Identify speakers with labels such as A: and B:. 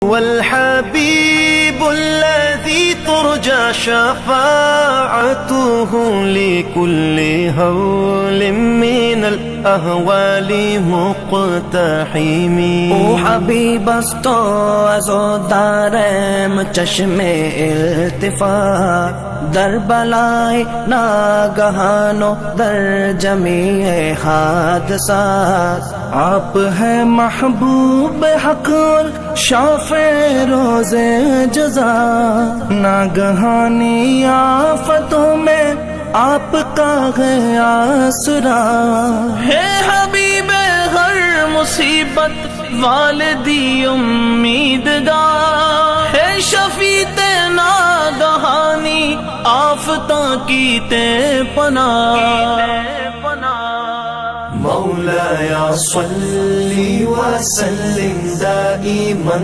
A: والحبيب الذي ترجى شفاعته لكل هول من الأهوال مقتحم.
B: او حبیب است تو از و دارم چشم التفات، در بلای ناگہان و در جمیع حادثات. آپ ہے محبوب حق شافع روز جزا، ناگہانی آفتوں میں آپ کا ہے آسرا.
A: ہے حبیب ہر مصیبت والدی امیدگار، ہے شفیع ناگہانی آفتاں کی تے پناہ. مولایا صلی وسلم دائما